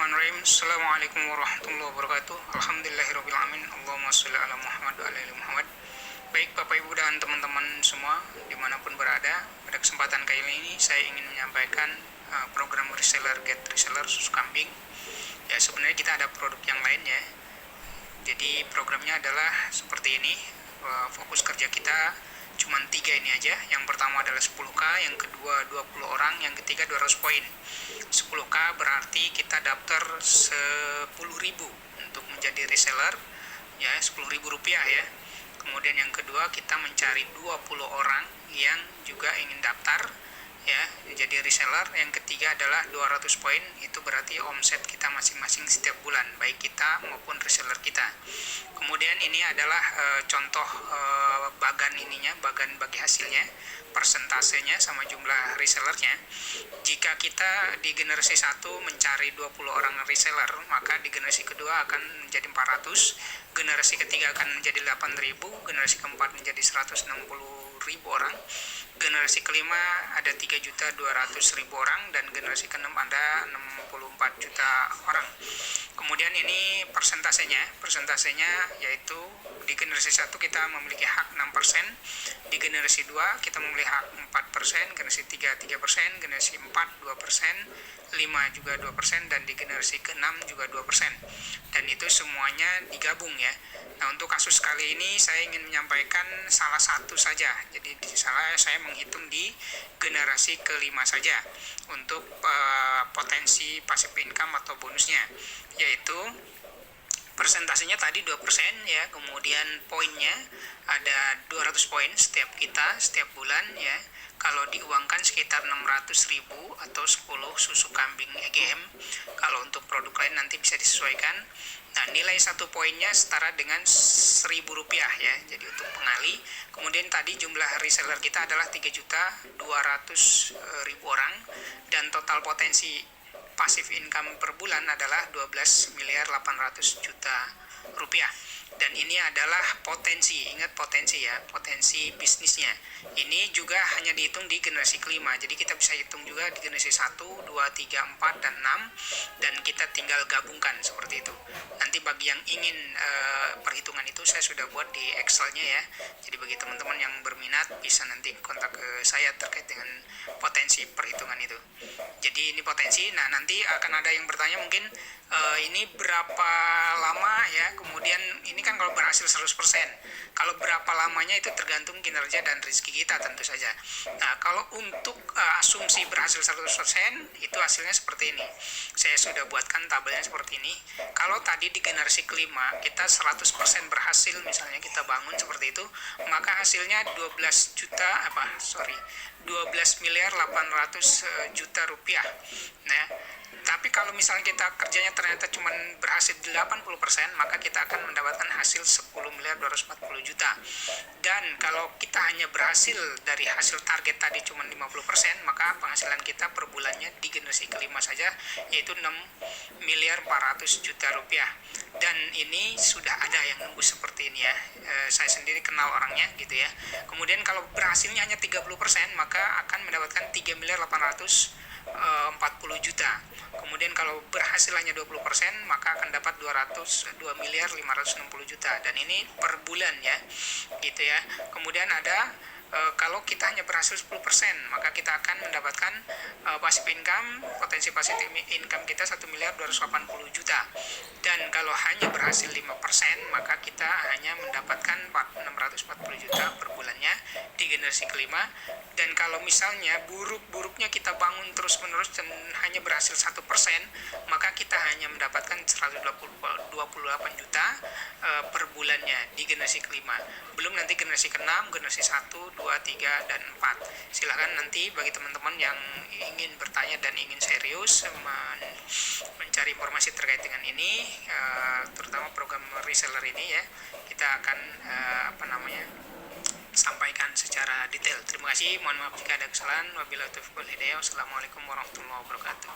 Bismillahirrahmanirrahim. Assalamualaikum warahmatullahi wabarakatuh. Alhamdulillahirrahmanirrahim. Allahumma sholli ala Muhammad wa ala ali Muhammad. Baik Bapak Ibu dan teman-teman semua dimanapun berada, pada kesempatan kali ini saya ingin menyampaikan program reseller get reseller susu kambing. Ya, sebenarnya kita ada produk yang lain ya. Jadi programnya adalah seperti ini. Fokus kerja kita cuma 3 ini aja. Yang pertama adalah 10K, yang kedua 20 orang, yang ketiga 200 poin. 10K berarti kita daftar 10.000 untuk menjadi reseller ya, 10.000 rupiah ya. Kemudian yang kedua kita mencari 20 orang yang juga ingin daftar ya menjadi reseller. Yang ketiga adalah 200 poin, itu berarti omset kita masing-masing setiap bulan, baik kita maupun reseller kita. Kemudian ini adalah contoh bagan bagi hasilnya, persentasenya sama jumlah resellernya. Jika kita di generasi 1 mencari 20 orang reseller, maka di generasi kedua akan menjadi 400, generasi ketiga akan menjadi 8.000, generasi keempat menjadi 160.000 orang, generasi kelima ada 3.200.000 orang, dan generasi keenam ada 64 juta orang. Kemudian ini persentasenya yaitu di generasi 1 kita memiliki hak 6%, di generasi 2 kita memiliki hak 4%, generasi 3 3%, generasi 4 2%, 5 juga 2%, dan di generasi ke-6 juga 2%. Dan itu semuanya digabung ya. Nah, untuk kasus kali ini saya ingin menyampaikan salah satu saja. Jadi saya menghitung di generasi ke-5 saja untuk potensi passive income atau bonusnya, yaitu persentasenya tadi 2% ya, kemudian poinnya ada 200 poin setiap bulan ya. Kalau diuangkan sekitar 600.000 atau 10 susu kambing EGM. Kalau untuk produk lain nanti bisa disesuaikan. Nah, nilai satu poinnya setara dengan 1.000 rupiah ya, jadi untuk pengali. Kemudian tadi jumlah reseller kita adalah 3.200.000 orang, dan total potensi passive income per bulan adalah 12.800.000.000 rupiah. Dan ini adalah potensi, ingat potensi ya, potensi bisnisnya. Ini juga hanya dihitung di generasi kelima, jadi kita bisa hitung juga di generasi 1, 2, 3, 4, dan 6, dan kita tinggal gabungkan seperti itu. Nanti bagi yang ingin perhitungan itu saya sudah buat di Excel-nya ya, jadi bagi teman-teman yang berminat bisa nanti kontak ke saya terkait dengan potensi perhitungan itu. Jadi ini potensi. Nah, nanti akan ada yang bertanya mungkin ini berapa lama ya, kemudian ini kan kalau berhasil 100%, kalau berapa lamanya itu tergantung kinerja dan rezeki kita tentu saja. Nah, kalau untuk asumsi berhasil 100% itu hasilnya seperti ini. Saya sudah buatkan tabelnya seperti ini. Kalau tadi di generasi kelima kita 100% berhasil, misalnya kita bangun seperti itu, maka hasilnya 12.800.000.000 rupiah. Nah, tapi kalau misalnya kita kerjanya ternyata cuma berhasil 80%, maka kita akan mendapatkan hasil 10.240.000.000. Dan kalau kita hanya berhasil dari hasil target tadi cuma 50%, maka penghasilan kita per bulannya di generasi kelima saja yaitu 6.400.000.000 rupiah. Dan ini sudah ada yang nunggu seperti ini ya. Saya sendiri kenal orangnya gitu ya. Kemudian kalau berhasilnya hanya 30%, maka akan mendapatkan 3.840.000.000. Kemudian kalau berhasil hanya 20%, maka akan dapat 2.560.000.000, dan ini per bulan ya gitu ya. Kemudian ada kalau kita hanya berhasil 10%, maka kita akan mendapatkan passive income, potensi passive income kita 1.280.000.000. Dan kalau hanya berhasil 5%, maka kita hanya mendapatkan 640.000.000 per bulannya di generasi kelima. Dan kalau misalnya buruk-buruknya kita bangun terus-menerus dan hanya berhasil 1%, maka kita hanya mendapatkan 128 juta per bulannya di generasi kelima. Belum nanti generasi ke-6, generasi 1, 2, 3, dan 4. Silahkan nanti bagi teman-teman yang ingin bertanya dan ingin serius mencari informasi terkait dengan ini, terutama program reseller ini ya, kita akan sampaikan secara detail. Terima kasih, mohon maaf jika ada kesalahan. Wabillahi taufiq wal hidayah. Wassalamualaikum warahmatullahi wabarakatuh.